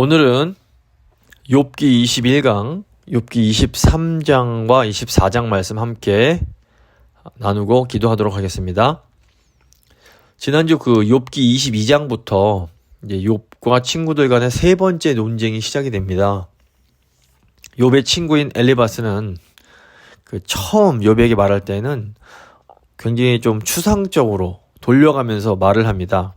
오늘은 욥기 21강, 욥기 23장과 24장 말씀 함께 나누고 기도하도록 하겠습니다. 지난주 욥기 22장부터 이제 욥과 친구들 간의 세 번째 논쟁이 시작이 됩니다. 욥의 친구인 엘리바스는 처음 욥에게 말할 때는 굉장히 좀 추상적으로 돌려가면서 말을 합니다.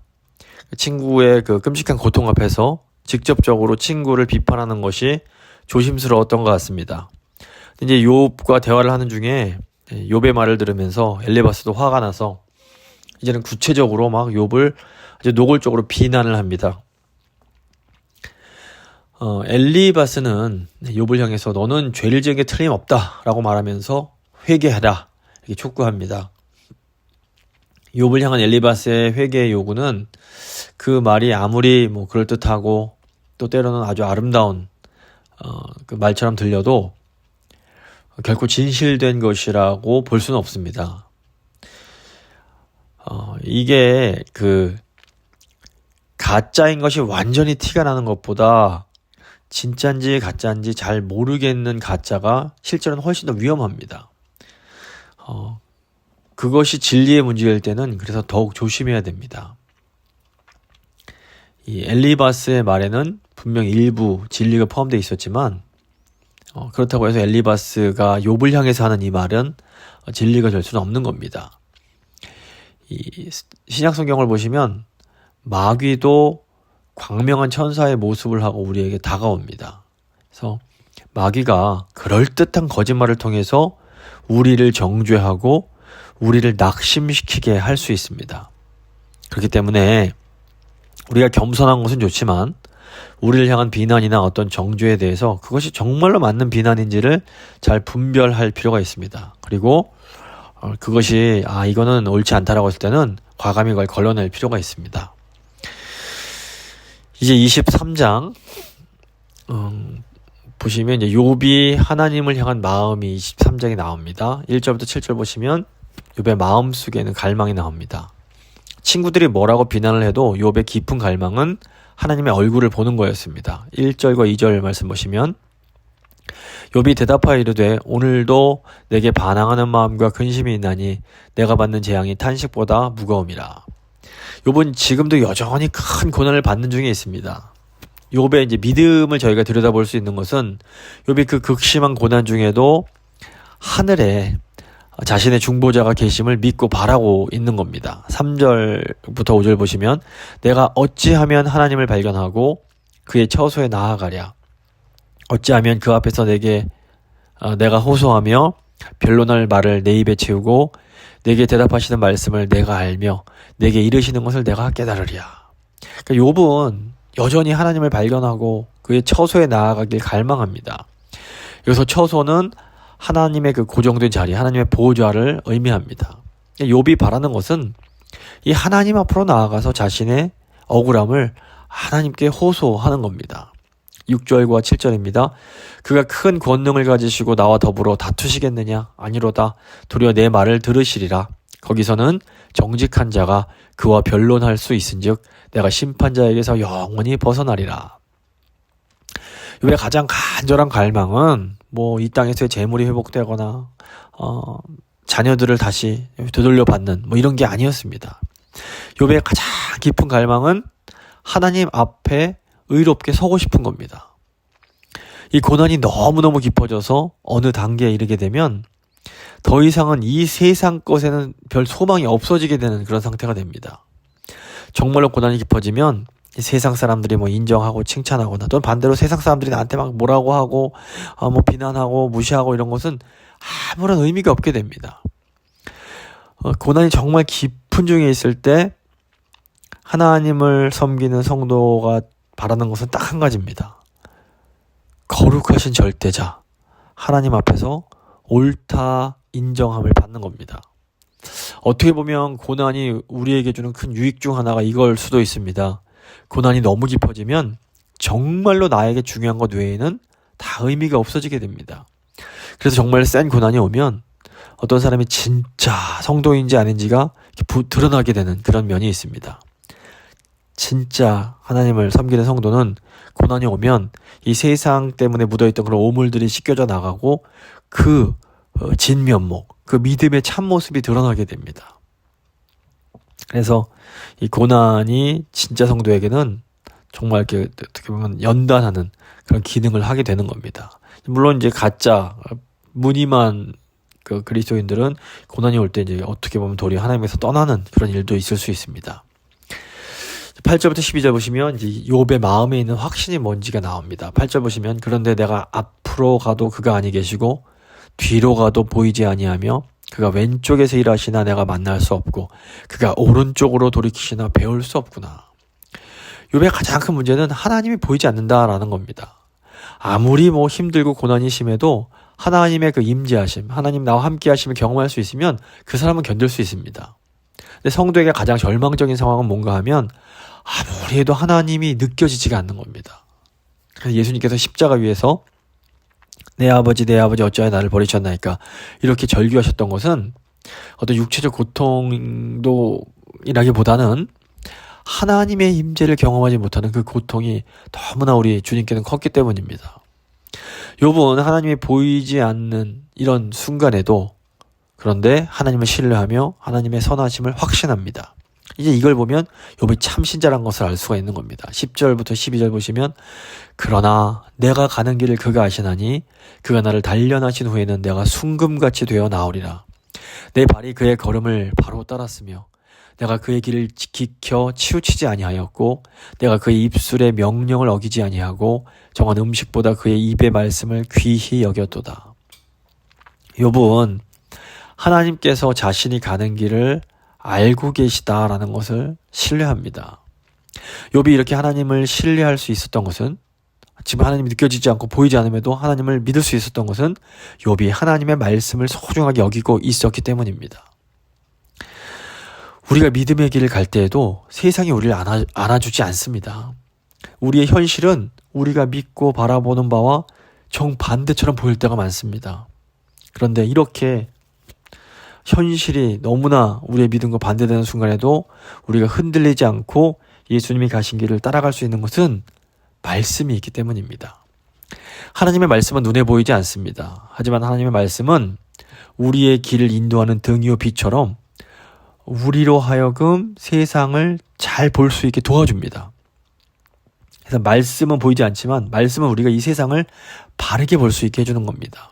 친구의 끔찍한 고통 앞에서 직접적으로 친구를 비판하는 것이 조심스러웠던 것 같습니다. 이제 욥과 대화를 하는 중에 욥의 말을 들으면서 엘리바스도 화가 나서 이제는 구체적으로 막 욥을 아주 노골적으로 비난을 합니다. 엘리바스는 욥을 향해서 너는 죄를 지은 게 틀림없다 라고 말하면서 회개하라 이렇게 촉구합니다. 욥을 향한 엘리바스의 회개의 요구는 그 말이 아무리 그럴듯하고 또 때로는 아주 아름다운 그 말처럼 들려도 결코 진실된 것이라고 볼 수는 없습니다. 이게 가짜인 것이 완전히 티가 나는 것보다 진짜인지 가짜인지 잘 모르겠는 가짜가 실제로는 훨씬 더 위험합니다. 그것이 진리의 문제일 때는 그래서 더욱 조심해야 됩니다. 이 엘리바스의 말에는 분명 일부 진리가 포함되어 있었지만 그렇다고 해서 엘리바스가 욥을 향해서 하는 이 말은 진리가 될 수는 없는 겁니다. 이 신약 성경을 보시면 마귀도 광명한 천사의 모습을 하고 우리에게 다가옵니다. 그래서 마귀가 그럴듯한 거짓말을 통해서 우리를 정죄하고 우리를 낙심시키게 할 수 있습니다. 그렇기 때문에 우리가 겸손한 것은 좋지만 우리를 향한 비난이나 어떤 정죄에 대해서 그것이 정말로 맞는 비난인지를 잘 분별할 필요가 있습니다. 그리고 그것이 이거는 옳지 않다라고 했을 때는 과감히 그걸 걸러낼 필요가 있습니다. 이제 23장 보시면 이제 욥이 하나님을 향한 마음이 23장에 나옵니다. 1절부터 7절 보시면 욥의 마음속에는 갈망이 나옵니다. 친구들이 뭐라고 비난을 해도 욥의 깊은 갈망은 하나님의 얼굴을 보는 거였습니다. 1절과 2절 말씀 보시면 욥이 대답하여 이르되 오늘도 내게 반항하는 마음과 근심이 있나니 내가 받는 재앙이 탄식보다 무거움이라. 욥은 지금도 여전히 큰 고난을 받는 중에 있습니다. 욥의 이제 믿음을 저희가 들여다볼 수 있는 것은 욥이 그 극심한 고난 중에도 하늘에 자신의 중보자가 계심을 믿고 바라고 있는 겁니다. 3절부터 5절 보시면 내가 어찌하면 하나님을 발견하고 그의 처소에 나아가랴. 어찌하면 그 앞에서 내가 호소하며 변론할 말을 내 입에 채우고 내게 대답하시는 말씀을 내가 알며 내게 이르시는 것을 내가 깨달으랴. 그러니까 욥은 여전히 하나님을 발견하고 그의 처소에 나아가길 갈망합니다. 여기서 처소는 하나님의 그 고정된 자리, 하나님의 보호자를 의미합니다. 욥이 바라는 것은 이 하나님 앞으로 나아가서 자신의 억울함을 하나님께 호소하는 겁니다. 6절과 7절입니다. 그가 큰 권능을 가지시고 나와 더불어 다투시겠느냐? 아니로다. 도리어 내 말을 들으시리라. 거기서는 정직한 자가 그와 변론할 수 있은즉 내가 심판자에게서 영원히 벗어나리라. 욥의 가장 간절한 갈망은 이 땅에서의 재물이 회복되거나 자녀들을 다시 되돌려 받는 이런 게 아니었습니다. 욥의 가장 깊은 갈망은 하나님 앞에 의롭게 서고 싶은 겁니다. 이 고난이 너무너무 깊어져서 어느 단계에 이르게 되면 더 이상은 이 세상 것에는 별 소망이 없어지게 되는 그런 상태가 됩니다. 정말로 고난이 깊어지면 세상 사람들이 인정하고 칭찬하거나 또는 반대로 세상 사람들이 나한테 막 뭐라고 하고 비난하고 무시하고 이런 것은 아무런 의미가 없게 됩니다. 고난이 정말 깊은 중에 있을 때 하나님을 섬기는 성도가 바라는 것은 딱 한 가지입니다. 거룩하신 절대자 하나님 앞에서 옳다 인정함을 받는 겁니다. 어떻게 보면 고난이 우리에게 주는 큰 유익 중 하나가 이걸 수도 있습니다. 고난이 너무 깊어지면 정말로 나에게 중요한 것 외에는 다 의미가 없어지게 됩니다. 그래서 정말 센 고난이 오면 어떤 사람이 진짜 성도인지 아닌지가 드러나게 되는 그런 면이 있습니다. 진짜 하나님을 섬기는 성도는 고난이 오면 이 세상 때문에 묻어있던 그런 오물들이 씻겨져 나가고 그 진면목, 그 믿음의 참모습이 드러나게 됩니다. 그래서 이 고난이 진짜 성도에게는 정말 이렇게 어떻게 보면 연단하는 그런 기능을 하게 되는 겁니다. 물론 이제 가짜 무늬만 그 그리스도인들은 고난이 올 때 이제 어떻게 보면 도리어 하나님에서 떠나는 그런 일도 있을 수 있습니다. 8절부터 12절 보시면 이제 욥의 마음에 있는 확신이 뭔지가 나옵니다. 8절 보시면 그런데 내가 앞으로 가도 그가 아니 계시고 뒤로 가도 보이지 아니하며 그가 왼쪽에서 일하시나 내가 만날 수 없고 그가 오른쪽으로 돌이키시나 배울 수 없구나. 욥의 가장 큰 문제는 하나님이 보이지 않는다라는 겁니다. 아무리 뭐 힘들고 고난이 심해도 하나님의 그 임재하심, 하나님 나와 함께 하심을 경험할 수 있으면 그 사람은 견딜 수 있습니다. 근데 성도에게 가장 절망적인 상황은 뭔가 하면 아무리 해도 하나님이 느껴지지가 않는 겁니다. 그래서 예수님께서 십자가 위에서 내 아버지 어찌하여 나를 버리셨나이까 이렇게 절규하셨던 것은 어떤 육체적 고통이라기보다는 하나님의 임재를 경험하지 못하는 그 고통이 너무나 우리 주님께는 컸기 때문입니다. 욥은 하나님이 보이지 않는 이런 순간에도 그런데 하나님을 신뢰하며 하나님의 선하심을 확신합니다. 이제 이걸 보면 욥이 참 신자란 것을 알 수가 있는 겁니다. 10절부터 12절 보시면 그러나 내가 가는 길을 그가 아시나니 그가 나를 단련하신 후에는 내가 순금같이 되어 나오리라. 내 발이 그의 걸음을 바로 따랐으며 내가 그의 길을 지켜 치우치지 아니하였고 내가 그의 입술의 명령을 어기지 아니하고 정한 음식보다 그의 입의 말씀을 귀히 여겼도다. 욥은 하나님께서 자신이 가는 길을 알고 계시다라는 것을 신뢰합니다. 욥이 이렇게 하나님을 신뢰할 수 있었던 것은 지금 하나님이 느껴지지 않고 보이지 않음에도 하나님을 믿을 수 있었던 것은 욥이 하나님의 말씀을 소중하게 여기고 있었기 때문입니다. 우리가 믿음의 길을 갈 때에도 세상이 우리를 안아주지 않습니다. 우리의 현실은 우리가 믿고 바라보는 바와 정반대처럼 보일 때가 많습니다. 그런데 이렇게 현실이 너무나 우리의 믿음과 반대되는 순간에도 우리가 흔들리지 않고 예수님이 가신 길을 따라갈 수 있는 것은 말씀이 있기 때문입니다. 하나님의 말씀은 눈에 보이지 않습니다. 하지만 하나님의 말씀은 우리의 길을 인도하는 등이요 빛처럼 우리로 하여금 세상을 잘 볼 수 있게 도와줍니다. 그래서 말씀은 보이지 않지만 말씀은 우리가 이 세상을 바르게 볼 수 있게 해주는 겁니다.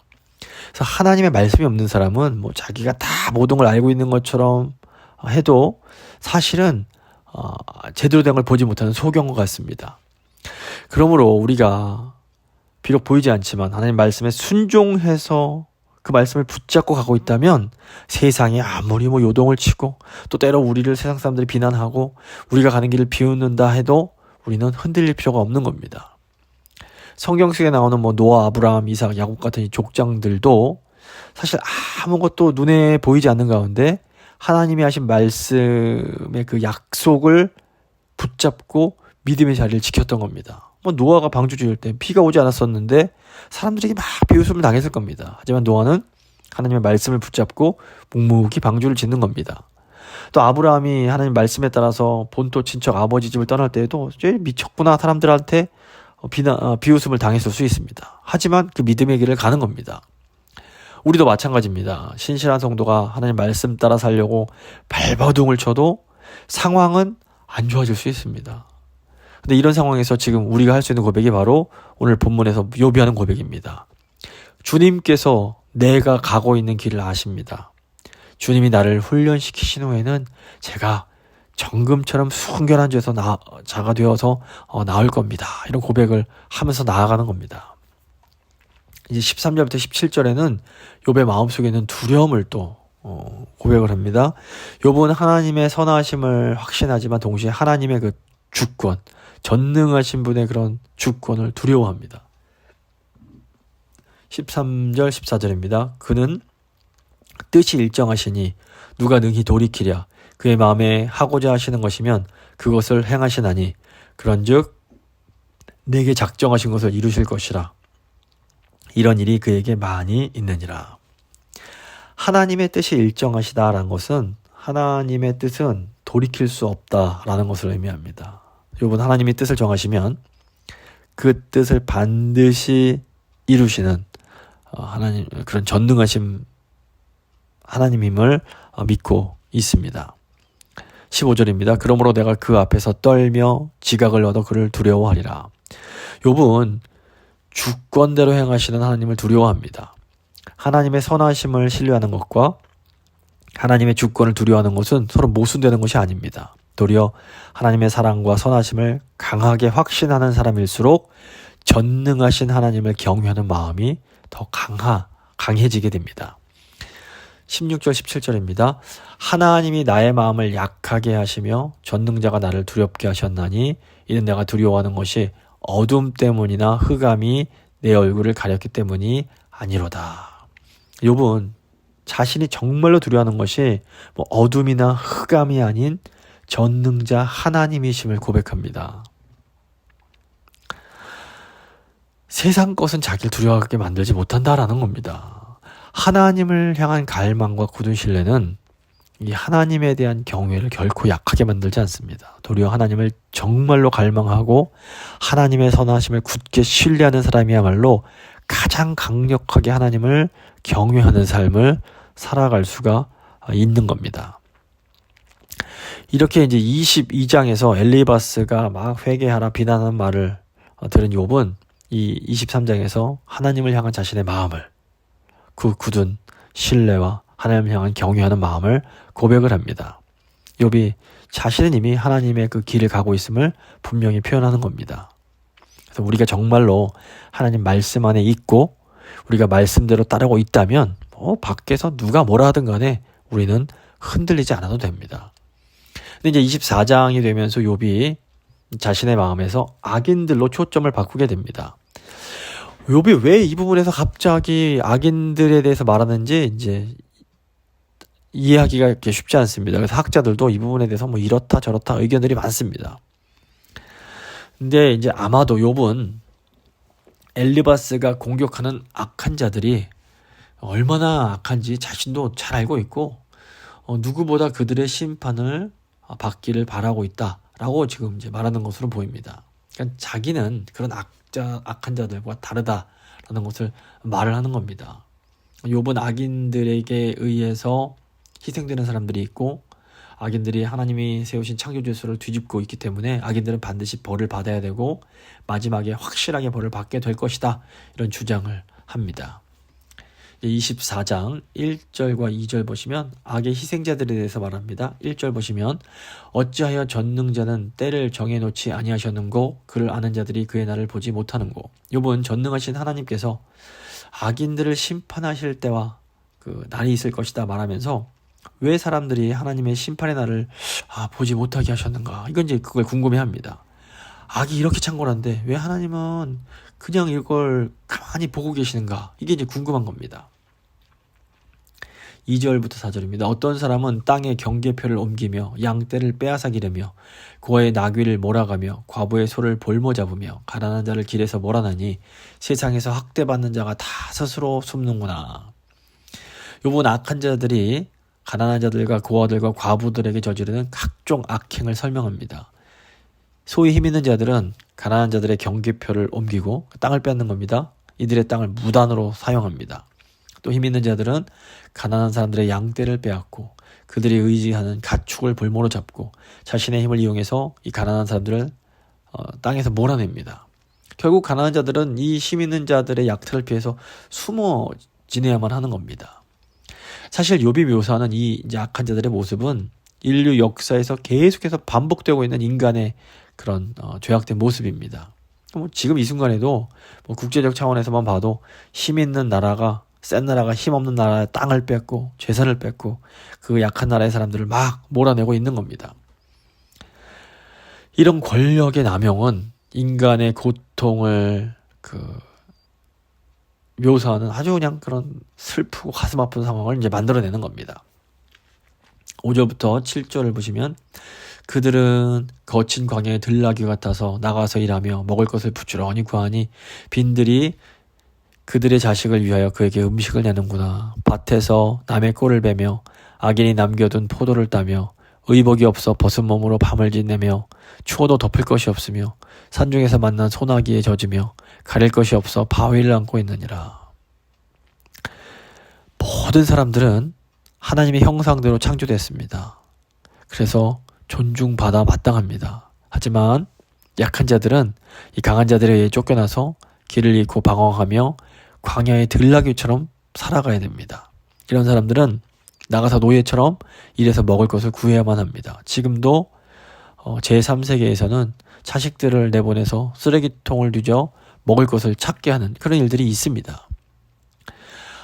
그래서 하나님의 말씀이 없는 사람은 뭐 자기가 다 모든 걸 알고 있는 것처럼 해도 사실은 제대로 된 걸 보지 못하는 소경과 같습니다. 그러므로 우리가 비록 보이지 않지만 하나님 말씀에 순종해서 그 말씀을 붙잡고 가고 있다면 세상에 아무리 뭐 요동을 치고 또 때로 우리를 세상 사람들이 비난하고 우리가 가는 길을 비웃는다 해도 우리는 흔들릴 필요가 없는 겁니다. 성경 속에 나오는 뭐 노아, 아브라함, 이삭, 야곱 같은 이 족장들도 사실 아무것도 눈에 보이지 않는 가운데 하나님이 하신 말씀의 그 약속을 붙잡고 믿음의 자리를 지켰던 겁니다. 뭐 노아가 방주 지을 때 비가 오지 않았었는데 사람들에게 막 비웃음을 당했을 겁니다. 하지만 노아는 하나님의 말씀을 붙잡고 묵묵히 방주를 짓는 겁니다. 또 아브라함이 하나님 말씀에 따라서 본토 친척 아버지 집을 떠날 때에도 미쳤구나 사람들한테 비웃음을 당했을 수 있습니다. 하지만 그 믿음의 길을 가는 겁니다. 우리도 마찬가지입니다. 신실한 성도가 하나님 말씀 따라 살려고 발버둥을 쳐도 상황은 안 좋아질 수 있습니다. 근데 이런 상황에서 지금 우리가 할 수 있는 고백이 바로 오늘 본문에서 욥이 하는 고백입니다. 주님께서 내가 가고 있는 길을 아십니다. 주님이 나를 훈련시키신 후에는 제가 정금처럼 순결한 죄에서 자가 되어서 나올 겁니다. 이런 고백을 하면서 나아가는 겁니다. 이제 13절부터 17절에는 욥의 마음속에 있는 두려움을 또 고백을 합니다. 욥은 하나님의 선하심을 확신하지만 동시에 하나님의 그 주권, 전능하신 분의 그런 주권을 두려워합니다. 13절 14절입니다. 그는 뜻이 일정하시니 누가 능히 돌이키랴. 그의 마음에 하고자 하시는 것이면 그것을 행하시나니 그런즉 내게 작정하신 것을 이루실 것이라. 이런 일이 그에게 많이 있느니라. 하나님의 뜻이 일정하시다라는 것은 하나님의 뜻은 돌이킬 수 없다라는 것을 의미합니다. 욥은 하나님이 뜻을 정하시면 그 뜻을 반드시 이루시는 하나님, 그런 전능하신 하나님임을 믿고 있습니다. 15절입니다. 그러므로 내가 그 앞에서 떨며 지각을 얻어 그를 두려워하리라. 욥은 주권대로 행하시는 하나님을 두려워합니다. 하나님의 선하심을 신뢰하는 것과 하나님의 주권을 두려워하는 것은 서로 모순되는 것이 아닙니다. 도리어 하나님의 사랑과 선하심을 강하게 확신하는 사람일수록 전능하신 하나님을 경외하는 마음이 더 강해지게 됩니다. 16절 17절입니다. 하나님이 나의 마음을 약하게 하시며 전능자가 나를 두렵게 하셨나니 이는 내가 두려워하는 것이 어둠 때문이나 흑암이 내 얼굴을 가렸기 때문이 아니로다. 욥은 자신이 정말로 두려워하는 것이 어둠이나 흑암이 아닌 전능자 하나님이심을 고백합니다. 세상 것은 자기를 두려워하게 만들지 못한다라는 겁니다. 하나님을 향한 갈망과 굳은 신뢰는 이 하나님에 대한 경외를 결코 약하게 만들지 않습니다. 도리어 하나님을 정말로 갈망하고 하나님의 선하심을 굳게 신뢰하는 사람이야말로 가장 강력하게 하나님을 경외하는 삶을 살아갈 수가 있는 겁니다. 이렇게 이제 22장에서 엘리바스가 막 회개하라 비난하는 말을 들은 욥은 이 23장에서 하나님을 향한 자신의 마음을, 그 굳은 신뢰와 하나님을 향한 경외하는 마음을 고백을 합니다. 욥이 자신은 이미 하나님의 그 길을 가고 있음을 분명히 표현하는 겁니다. 그래서 우리가 정말로 하나님 말씀 안에 있고 우리가 말씀대로 따르고 있다면 밖에서 누가 뭐라 하든 간에 우리는 흔들리지 않아도 됩니다. 근데 이제 24장이 되면서 욥이 자신의 마음에서 악인들로 초점을 바꾸게 됩니다. 욥이 왜 이 부분에서 갑자기 악인들에 대해서 말하는지 이제 이해하기가 이렇게 쉽지 않습니다. 그래서 학자들도 이 부분에 대해서 이렇다 저렇다 의견들이 많습니다. 근데 이제 아마도 욥은 엘리바스가 공격하는 악한 자들이 얼마나 악한지 자신도 잘 알고 있고 누구보다 그들의 심판을 받기를 바라고 있다라고 지금 이제 말하는 것으로 보입니다. 그러니까 자기는 그런 악한 자들과 다르다라는 것을 말을 하는 겁니다. 욥은 악인들에게 의해서 희생되는 사람들이 있고 악인들이 하나님이 세우신 창조 질서를 뒤집고 있기 때문에 악인들은 반드시 벌을 받아야 되고 마지막에 확실하게 벌을 받게 될 것이다, 이런 주장을 합니다. 24장 1절과 2절 보시면 악의 희생자들에 대해서 말합니다. 1절 보시면 어찌하여 전능자는 때를 정해놓지 아니하셨는고 그를 아는 자들이 그의 날을 보지 못하는고. 욥은 전능하신 하나님께서 악인들을 심판하실 때와 그 날이 있을 것이다 말하면서 왜 사람들이 하나님의 심판의 날을 보지 못하게 하셨는가, 이건 이제 그걸 궁금해합니다. 악이 이렇게 창궐한데 왜 하나님은 그냥 이걸 가만히 보고 계시는가, 이게 이제 궁금한 겁니다. 2절부터 4절입니다. 어떤 사람은 땅에 경계표를 옮기며 양떼를 빼앗아기려며 고아의 나귀를 몰아가며 과부의 소를 볼모 잡으며 가난한 자를 길에서 몰아나니 세상에서 학대받는 자가 다 스스로 숨는구나. 요번 악한 자들이 가난한 자들과 고아들과 과부들에게 저지르는 각종 악행을 설명합니다. 소위 힘 있는 자들은 가난한 자들의 경계표를 옮기고 땅을 뺏는 겁니다. 이들의 땅을 무단으로 사용합니다. 또 힘 있는 자들은 가난한 사람들의 양떼를 빼앗고 그들이 의지하는 가축을 볼모로 잡고 자신의 힘을 이용해서 이 가난한 사람들을 땅에서 몰아냅니다. 결국 가난한 자들은 이 힘 있는 자들의 약탈을 피해서 숨어 지내야만 하는 겁니다. 사실 욥이 묘사하는 이 이제 악한 자들의 모습은 인류 역사에서 계속해서 반복되고 있는 인간의 그런 죄악된 모습입니다. 지금 이 순간에도 국제적 차원에서만 봐도 힘 있는 나라가 센 나라가 힘없는 나라의 땅을 뺏고 재산을 뺏고 그 약한 나라의 사람들을 막 몰아내고 있는 겁니다. 이런 권력의 남용은 인간의 고통을 묘사하는 아주 그냥 그런 슬프고 가슴 아픈 상황을 이제 만들어내는 겁니다. 5절부터 7절을 보시면 그들은 거친 광야에 들나귀 같아서 나가서 일하며 먹을 것을 부지런히 구하니 빈들이 그들의 자식을 위하여 그에게 음식을 내는구나. 밭에서 남의 꼴을 베며 악인이 남겨둔 포도를 따며 의복이 없어 벗은 몸으로 밤을 지내며 추워도 덮을 것이 없으며 산중에서 만난 소나기에 젖으며 가릴 것이 없어 바위를 안고 있느니라. 모든 사람들은 하나님의 형상대로 창조됐습니다. 그래서 존중받아 마땅합니다. 하지만 약한 자들은 이 강한 자들에 의해 쫓겨나서 길을 잃고 방황하며 광야의 들나귀처럼 살아가야 됩니다. 이런 사람들은 나가서 노예처럼 일해서 먹을 것을 구해야만 합니다. 지금도 제3세계에서는 자식들을 내보내서 쓰레기통을 뒤져 먹을 것을 찾게 하는 그런 일들이 있습니다.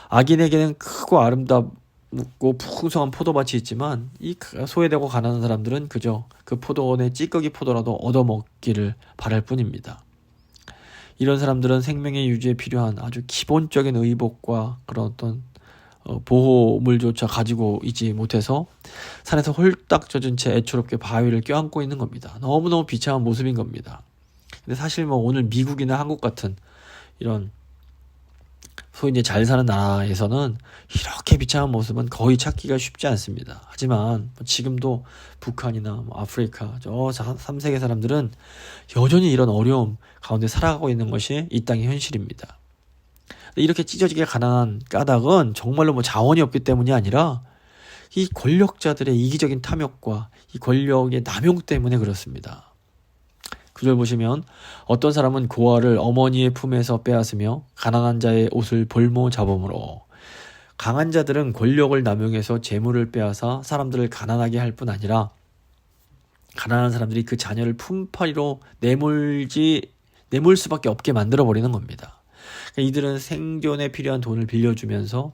악인에게는 크고 아름답고 풍성한 포도밭이 있지만 이 소외되고 가난한 사람들은 그저 그 포도원의 찌꺼기 포도라도 얻어먹기를 바랄 뿐입니다. 이런 사람들은 생명의 유지에 필요한 아주 기본적인 의복과 그런 어떤 보호물조차 가지고 있지 못해서 산에서 홀딱 젖은 채 애초롭게 바위를 껴안고 있는 겁니다. 너무너무 비참한 모습인 겁니다. 근데 사실 오늘 미국이나 한국 같은 이런 소위 이제 잘 사는 나라에서는 이렇게 비참한 모습은 거의 찾기가 쉽지 않습니다. 하지만 지금도 북한이나 아프리카 저 3세계 사람들은 여전히 이런 어려움 가운데 살아가고 있는 것이 이 땅의 현실입니다. 이렇게 찢어지게 가난한 까닭은 정말로 자원이 없기 때문이 아니라 이 권력자들의 이기적인 탐욕과 이 권력의 남용 때문에 그렇습니다. 구절 보시면 어떤 사람은 고아를 어머니의 품에서 빼앗으며 가난한 자의 옷을 볼모 잡음으로. 강한 자들은 권력을 남용해서 재물을 빼앗아 사람들을 가난하게 할 뿐 아니라 가난한 사람들이 그 자녀를 품팔이로 내몰 수밖에 없게 만들어버리는 겁니다. 이들은 생존에 필요한 돈을 빌려주면서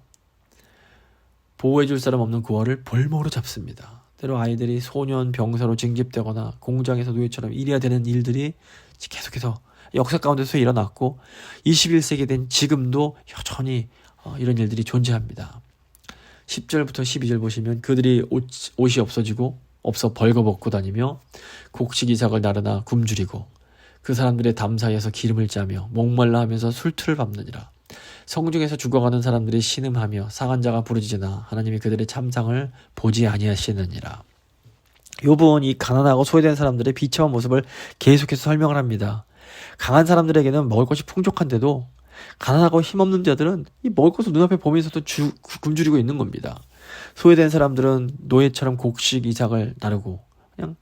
보호해줄 사람 없는 고아를 볼모로 잡습니다. 때로 아이들이 소년 병사로 징집되거나 공장에서 노예처럼 일해야 되는 일들이 계속해서 역사 가운데서 일어났고 21세기 된 지금도 여전히 이런 일들이 존재합니다. 10절부터 12절 보시면 그들이 옷이 없어 벌거벗고 다니며 곡식 이삭을 나르나 굶주리고 그 사람들의 담 사이에서 기름을 짜며 목말라 하면서 술틀을 밟느니라. 성중에서 죽어가는 사람들이 신음하며 상한 자가 부르짖으나 하나님이 그들의 참상을 보지 아니하시느니라. 욥은 이 가난하고 소외된 사람들의 비참한 모습을 계속해서 설명을 합니다. 강한 사람들에게는 먹을 것이 풍족한데도 가난하고 힘없는 자들은 이 먹을 것을 눈앞에 보면서도 굶주리고 있는 겁니다. 소외된 사람들은 노예처럼 곡식 이삭을 나르고 그냥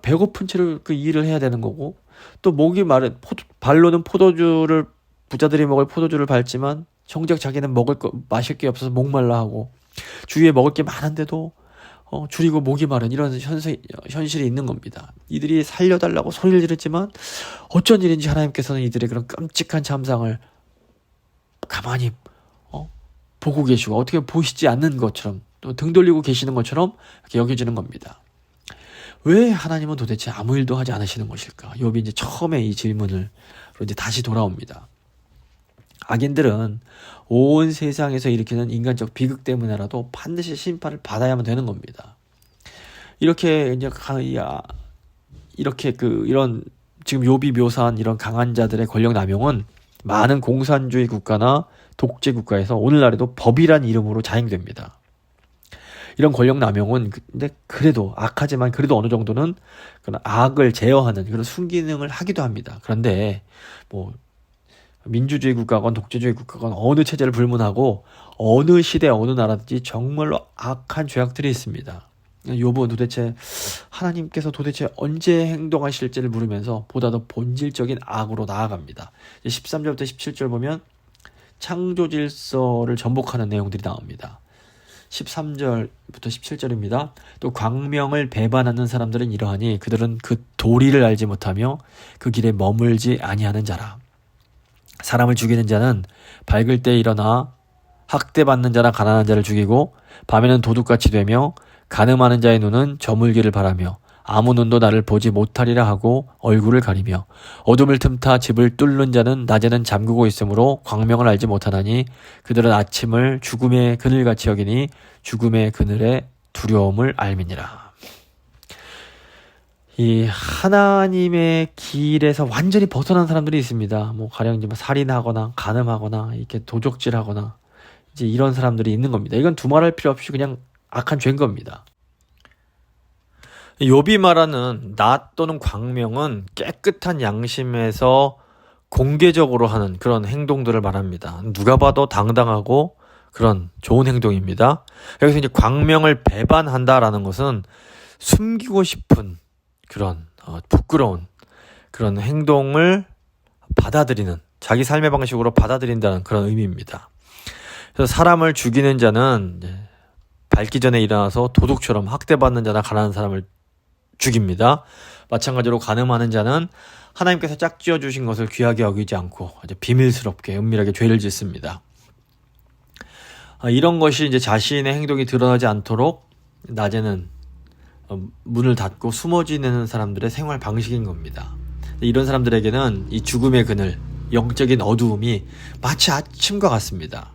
배고픈 채로 그 일을 해야 되는 거고, 또 목이 마른 발로는 부자들이 먹을 포도주를 밟지만 정작 자기는 마실 게 없어서 목말라 하고, 주위에 먹을 게 많은데도 줄이고 목이 마른 이런 현실이 있는 겁니다. 이들이 살려달라고 소리를 지르지만 어쩐 일인지 하나님께서는 이들의 그런 끔찍한 참상을 가만히 보고 계시고 어떻게 보시지 않는 것처럼 또 등 돌리고 계시는 것처럼 이렇게 여겨지는 겁니다. 왜 하나님은 도대체 아무 일도 하지 않으시는 것일까? 욥이 이제 처음에 이 질문으로 이제 다시 돌아옵니다. 악인들은 온 세상에서 일으키는 인간적 비극 때문에라도 반드시 심판을 받아야만 되는 겁니다. 이렇게 이제 이런 지금 욥이 묘사한 이런 강한 자들의 권력 남용은 많은 공산주의 국가나 독재 국가에서 오늘날에도 법이란 이름으로 자행됩니다. 이런 권력 남용은 근데 그래도 악하지만 그래도 어느 정도는 그런 악을 제어하는 그런 순기능을 하기도 합니다. 그런데 민주주의 국가건 독재주의 국가건 어느 체제를 불문하고 어느 시대 어느 나라든지 정말로 악한 죄악들이 있습니다. 욥은 도대체 하나님께서 도대체 언제 행동하실지를 물으면서 보다 더 본질적인 악으로 나아갑니다. 13절부터 17절 보면 창조 질서를 전복하는 내용들이 나옵니다. 13절부터 17절입니다. 또 광명을 배반하는 사람들은 이러하니 그들은 그 도리를 알지 못하며 그 길에 머물지 아니하는 자라. 사람을 죽이는 자는 밝을 때 일어나 학대받는 자나 가난한 자를 죽이고 밤에는 도둑같이 되며 간음하는 자의 눈은 저물기를 바라며 아무 눈도 나를 보지 못하리라 하고 얼굴을 가리며 어둠을 틈타 집을 뚫는 자는 낮에는 잠그고 있으므로 광명을 알지 못하나니 그들은 아침을 죽음의 그늘같이 여기니 죽음의 그늘의 두려움을 알미니라. 이 하나님의 길에서 완전히 벗어난 사람들이 있습니다. 가령 이제 살인하거나 간음하거나 이렇게 도적질하거나 이제 이런 사람들이 있는 겁니다. 이건 두말할 필요 없이 그냥 악한 죄인 겁니다. 욥이 말하는 나 또는 광명은 깨끗한 양심에서 공개적으로 하는 그런 행동들을 말합니다. 누가 봐도 당당하고 그런 좋은 행동입니다. 여기서 이제 광명을 배반한다라는 것은 숨기고 싶은 그런 부끄러운 그런 행동을 받아들이는, 자기 삶의 방식으로 받아들인다는 그런 의미입니다. 그래서 사람을 죽이는 자는 밝기 전에 일어나서 도둑처럼 학대받는 자나 가난한 사람을 죽입니다. 마찬가지로 간음하는 자는 하나님께서 짝지어 주신 것을 귀하게 여기지 않고 아주 비밀스럽게 은밀하게 죄를 짓습니다. 이런 것이 이제 자신의 행동이 드러나지 않도록 낮에는 문을 닫고 숨어 지내는 사람들의 생활 방식인 겁니다. 이런 사람들에게는 이 죽음의 그늘, 영적인 어두움이 마치 아침과 같습니다.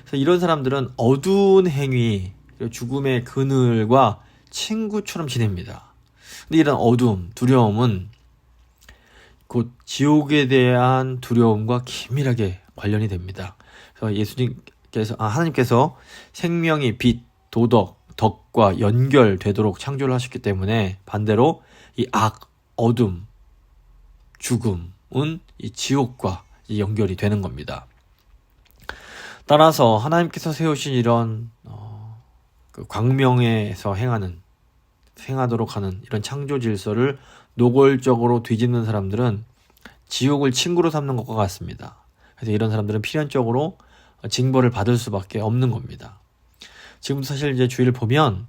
그래서 이런 사람들은 어두운 행위, 죽음의 그늘과 친구처럼 지냅니다. 근데 이런 어두움, 두려움은 곧 지옥에 대한 두려움과 긴밀하게 관련이 됩니다. 그래서 하나님께서 생명이 빛, 도덕, 덕과 연결되도록 창조를 하셨기 때문에 반대로 이 악, 어둠, 죽음은 이 지옥과 연결이 되는 겁니다. 따라서 하나님께서 세우신 이런 그 광명에서 행하도록 하는 이런 창조 질서를 노골적으로 뒤집는 사람들은 지옥을 친구로 삼는 것과 같습니다. 그래서 이런 사람들은 필연적으로 징벌을 받을 수밖에 없는 겁니다. 지금도 사실 이제 주위를 보면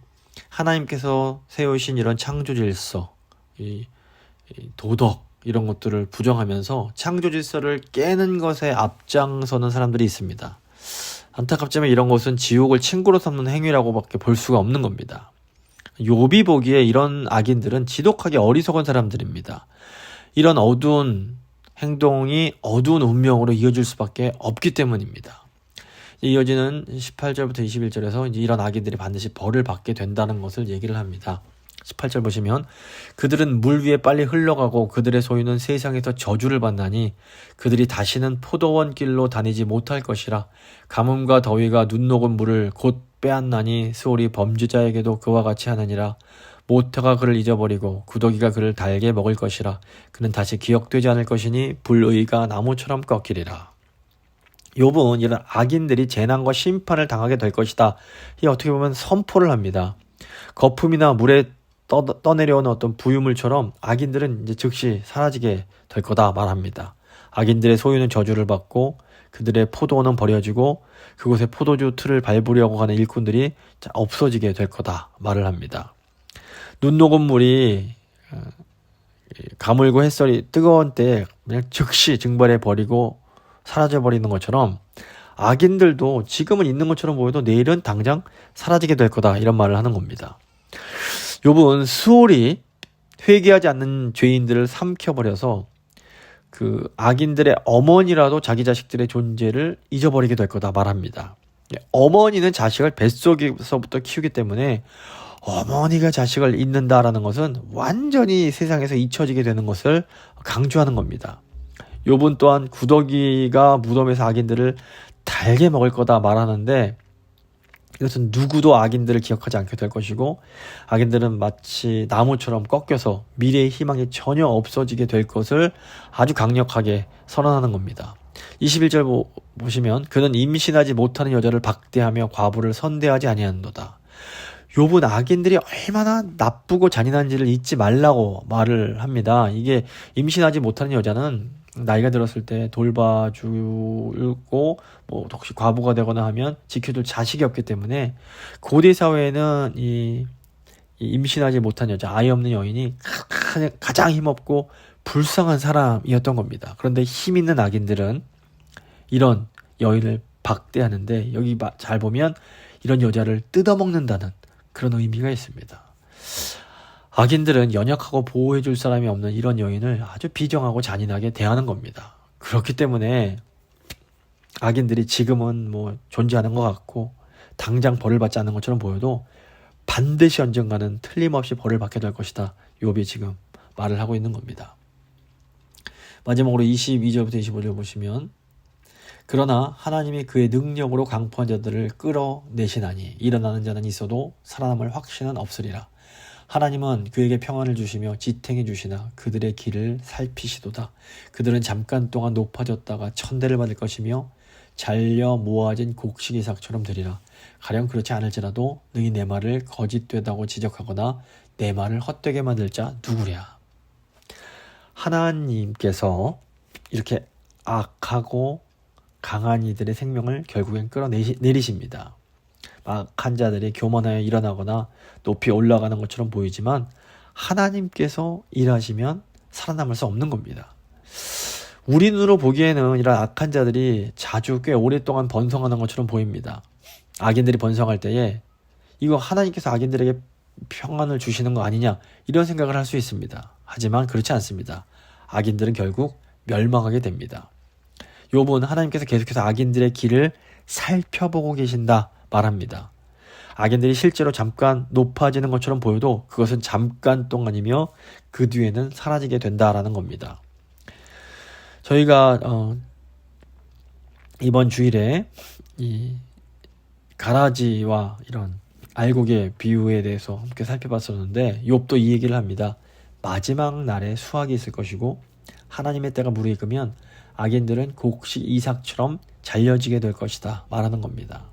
하나님께서 세우신 이런 창조 질서, 이 도덕 이런 것들을 부정하면서 창조 질서를 깨는 것에 앞장서는 사람들이 있습니다. 안타깝지만 이런 것은 지옥을 친구로 삼는 행위라고밖에 볼 수가 없는 겁니다. 욥이 보기에 이런 악인들은 지독하게 어리석은 사람들입니다. 이런 어두운 행동이 어두운 운명으로 이어질 수밖에 없기 때문입니다. 이어지는 18절부터 21절에서 이제 이런 악인들이 반드시 벌을 받게 된다는 것을 얘기를 합니다. 18절 보시면 그들은 물 위에 빨리 흘러가고 그들의 소유는 세상에서 저주를 받나니 그들이 다시는 포도원 길로 다니지 못할 것이라. 가뭄과 더위가 눈 녹은 물을 곧 빼앗나니 스올이 범죄자에게도 그와 같이 하느니라. 모태가 그를 잊어버리고 구더기가 그를 달게 먹을 것이라. 그는 다시 기억되지 않을 것이니 불의가 나무처럼 꺾이리라. 욥은 이런 악인들이 재난과 심판을 당하게 될 것이다. 이 어떻게 보면 선포를 합니다. 거품이나 물에 떠내려오는 어떤 부유물처럼 악인들은 이제 즉시 사라지게 될 거다 말합니다. 악인들의 소유는 저주를 받고 그들의 포도원은 버려지고 그곳에 포도주 틀을 밟으려고 하는 일꾼들이 없어지게 될 거다 말을 합니다. 눈 녹은 물이 가물고 햇살이 뜨거운 때 그냥 즉시 증발해 버리고 사라져 버리는 것처럼 악인들도 지금은 있는 것처럼 보여도 내일은 당장 사라지게 될 거다 이런 말을 하는 겁니다. 욥은 스올이 회개하지 않는 죄인들을 삼켜버려서 그 악인들의 어머니라도 자기 자식들의 존재를 잊어버리게 될 거다 말합니다. 어머니는 자식을 뱃속에서부터 키우기 때문에 어머니가 자식을 잊는다라는 것은 완전히 세상에서 잊혀지게 되는 것을 강조하는 겁니다. 욥은 또한 구더기가 무덤에서 악인들을 달게 먹을 거다 말하는데 이것은 누구도 악인들을 기억하지 않게 될 것이고 악인들은 마치 나무처럼 꺾여서 미래의 희망이 전혀 없어지게 될 것을 아주 강력하게 선언하는 겁니다. 21절 보시면 그는 임신하지 못하는 여자를 박대하며 과부를 선대하지 아니하는도다. 욥은 악인들이 얼마나 나쁘고 잔인한지를 잊지 말라고 말을 합니다. 이게 임신하지 못하는 여자는 나이가 들었을 때 돌봐주고 혹시 과부가 되거나 하면 지켜줄 자식이 없기 때문에 고대 사회에는 이 임신하지 못한 여자, 아이 없는 여인이 가장 힘없고 불쌍한 사람이었던 겁니다. 그런데 힘 있는 악인들은 이런 여인을 박대하는데 여기 잘 보면 이런 여자를 뜯어먹는다는 그런 의미가 있습니다. 악인들은 연약하고 보호해줄 사람이 없는 이런 여인을 아주 비정하고 잔인하게 대하는 겁니다. 그렇기 때문에 악인들이 지금은 존재하는 것 같고 당장 벌을 받지 않는 것처럼 보여도 반드시 언젠가는 틀림없이 벌을 받게 될 것이다. 욥이 지금 말을 하고 있는 겁니다. 마지막으로 22절부터 25절 보시면 그러나 하나님이 그의 능력으로 강포한 자들을 끌어내시나니 일어나는 자는 있어도 살아남을 확신은 없으리라. 하나님은 그에게 평안을 주시며 지탱해 주시나 그들의 길을 살피시도다. 그들은 잠깐 동안 높아졌다가 천대를 받을 것이며 잘려 모아진 곡식이삭처럼 되리라. 가령 그렇지 않을지라도 너희 내 말을 거짓되다고 지적하거나 내 말을 헛되게 만들 자 누구랴. 하나님께서 이렇게 악하고 강한 이들의 생명을 결국엔 끌어내리십니다. 악한 자들이 교만하여 일어나거나 높이 올라가는 것처럼 보이지만 하나님께서 일하시면 살아남을 수 없는 겁니다. 우리 눈으로 보기에는 이런 악한 자들이 자주 꽤 오랫동안 번성하는 것처럼 보입니다. 악인들이 번성할 때에 이거 하나님께서 악인들에게 평안을 주시는 거 아니냐 이런 생각을 할 수 있습니다. 하지만 그렇지 않습니다. 악인들은 결국 멸망하게 됩니다. 욥은 하나님께서 계속해서 악인들의 길을 살펴보고 계신다 말합니다. 악인들이 실제로 잠깐 높아지는 것처럼 보여도 그것은 잠깐 동안이며 그 뒤에는 사라지게 된다라는 겁니다. 저희가 이번 주일에 이 가라지와 이런 알곡의 비유에 대해서 함께 살펴봤었는데 욥도 이 얘기를 합니다. 마지막 날에 수확이 있을 것이고 하나님의 때가 무르익으면 악인들은 곡식 이삭처럼 잘려지게 될 것이다 말하는 겁니다.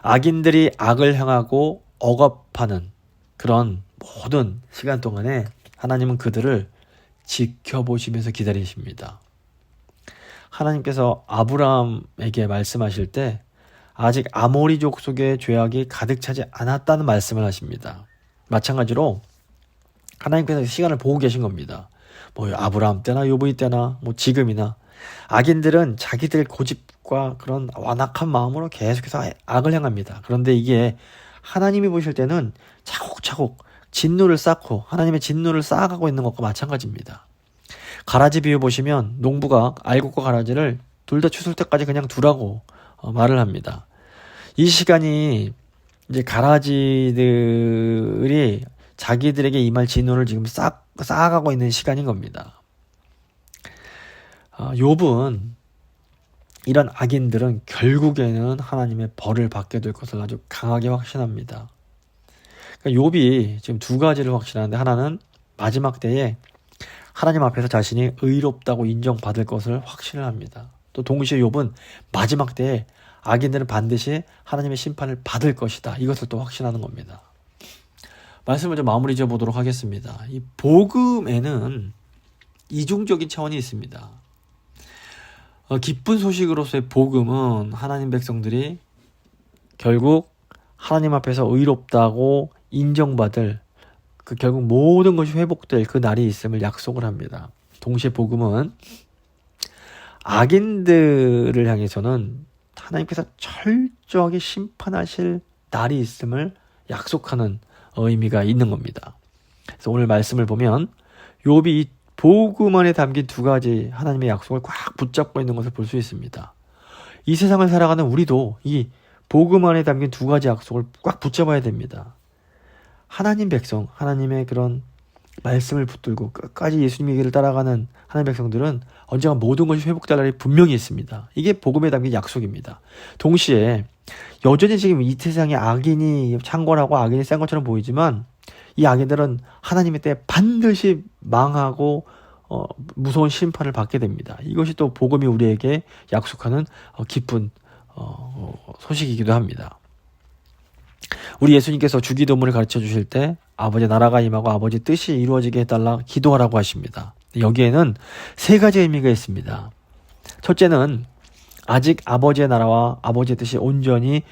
악인들이 악을 향하고 억압하는 그런 모든 시간 동안에 하나님은 그들을 지켜보시면서 기다리십니다. 하나님께서 아브라함에게 말씀하실 때 아직 아모리족 속의 죄악이 가득 차지 않았다는 말씀을 하십니다. 마찬가지로 하나님께서 시간을 보고 계신 겁니다. 아브라함 때나 욥의 때나 지금이나 악인들은 자기들 고집과 그런 완악한 마음으로 계속해서 악을 향합니다. 그런데 이게 하나님이 보실 때는 차곡차곡 진노를 쌓고 하나님의 진노를 쌓아가고 있는 것과 마찬가지입니다. 가라지 비유 보시면 농부가 알곡과 가라지를 둘 다 추술 때까지 그냥 두라고 말을 합니다. 이 시간이 이제 가라지들이 자기들에게 임할 진노를 지금 쌓아가고 있는 시간인 겁니다. 욥은 이런 악인들은 결국에는 하나님의 벌을 받게 될 것을 아주 강하게 확신합니다. 그러니까 욥이 지금 두 가지를 확신하는데 하나는 마지막 때에 하나님 앞에서 자신이 의롭다고 인정받을 것을 확신을 합니다. 또 동시에 욥은 마지막 때에 악인들은 반드시 하나님의 심판을 받을 것이다. 이것을 또 확신하는 겁니다. 말씀을 좀 마무리 지어보도록 하겠습니다. 이 복음에는 이중적인 차원이 있습니다. 기쁜 소식으로서의 복음은 하나님 백성들이 결국 하나님 앞에서 의롭다고 인정받을 결국 모든 것이 회복될 그 날이 있음을 약속을 합니다. 동시에 복음은 악인들을 향해서는 하나님께서 철저하게 심판하실 날이 있음을 약속하는 의미가 있는 겁니다. 그래서 오늘 말씀을 보면 욥이 이 복음 안에 담긴 두 가지 하나님의 약속을 꽉 붙잡고 있는 것을 볼 수 있습니다. 이 세상을 살아가는 우리도 이 복음 안에 담긴 두 가지 약속을 꽉 붙잡아야 됩니다. 하나님 백성, 하나님의 그런 말씀을 붙들고 끝까지 예수님의 길을 따라가는 하나님 백성들은 언젠가 모든 것이 회복될 날이 분명히 있습니다. 이게 복음에 담긴 약속입니다. 동시에 여전히 지금 이 세상에 악인이 창궐하고 악인이 센 것처럼 보이지만 이 악인들은 하나님의 때에 반드시 망하고 무서운 심판을 받게 됩니다. 이것이 또 복음이 우리에게 약속하는 기쁜 소식이기도 합니다. 우리 예수님께서 주기도문을 가르쳐 주실 때 아버지 나라가 임하고 아버지 뜻이 이루어지게 해달라 기도하라고 하십니다. 여기에는 세 가지 의미가 있습니다. 첫째는 아직 아버지의 나라와 아버지의 뜻이 온전히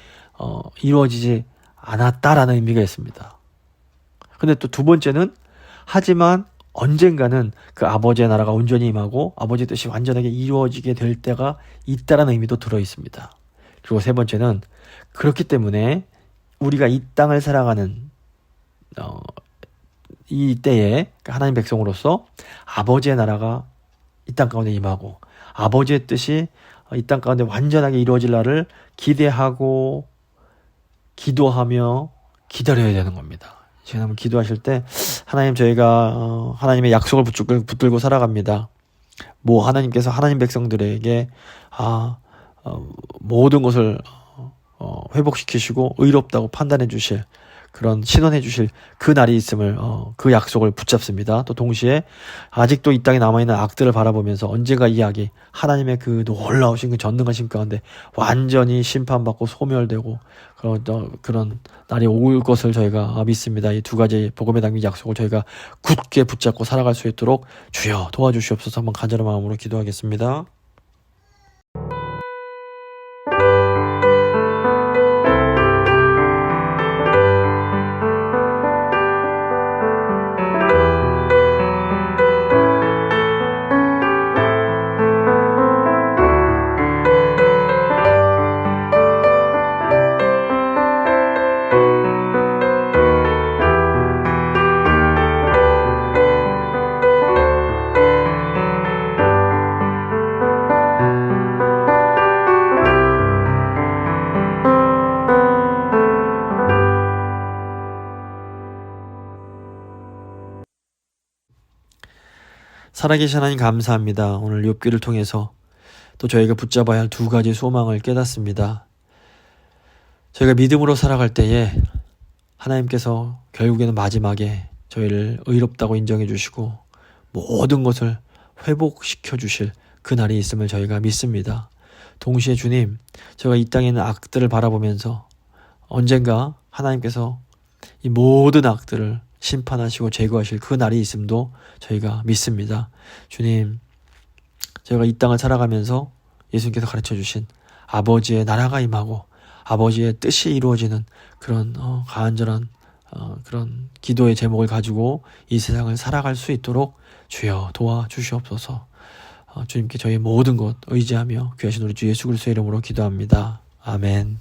이루어지지 않았다라는 의미가 있습니다. 근데 또 두 번째는 하지만 언젠가는 그 아버지의 나라가 온전히 임하고 아버지의 뜻이 완전하게 이루어지게 될 때가 있다라는 의미도 들어 있습니다. 그리고 세 번째는 그렇기 때문에 우리가 이 땅을 살아가는 이 때에 하나님 백성으로서 아버지의 나라가 이 땅 가운데 임하고 아버지의 뜻이 이 땅 가운데 완전하게 이루어질 날을 기대하고 기도하며 기다려야 되는 겁니다. 지금 한번 기도하실 때 하나님 저희가 하나님의 약속을 붙들고 살아갑니다. 하나님께서 하나님 백성들에게 모든 것을 회복시키시고 의롭다고 판단해 주실 그런 신원해 주실 그 날이 있음을 그 약속을 붙잡습니다. 또 동시에 아직도 이 땅에 남아있는 악들을 바라보면서 언젠가 이 악이 하나님의 그 놀라우신 그 전능하신 가운데 완전히 심판받고 소멸되고 그런 날이 올 것을 저희가 믿습니다. 이 두 가지 복음의 당비 약속을 저희가 굳게 붙잡고 살아갈 수 있도록 주여 도와주시옵소서. 한번 간절한 마음으로 기도하겠습니다. 살아계신 하나님 감사합니다. 오늘 욥기를 통해서 또 저희가 붙잡아야 할 두 가지 소망을 깨닫습니다. 저희가 믿음으로 살아갈 때에 하나님께서 결국에는 마지막에 저희를 의롭다고 인정해 주시고 모든 것을 회복시켜 주실 그 날이 있음을 저희가 믿습니다. 동시에 주님, 저희가 이 땅에 있는 악들을 바라보면서 언젠가 하나님께서 이 모든 악들을 심판하시고 제거하실 그 날이 있음도 저희가 믿습니다. 주님, 저희가 이 땅을 살아가면서 예수님께서 가르쳐 주신 아버지의 나라가 임하고 아버지의 뜻이 이루어지는 그런 간절한 그런 기도의 제목을 가지고 이 세상을 살아갈 수 있도록 주여 도와주시옵소서. 주님께 저희 모든 것 의지하며 귀하신 우리 주 예수 그리스도의 이름으로 기도합니다. 아멘.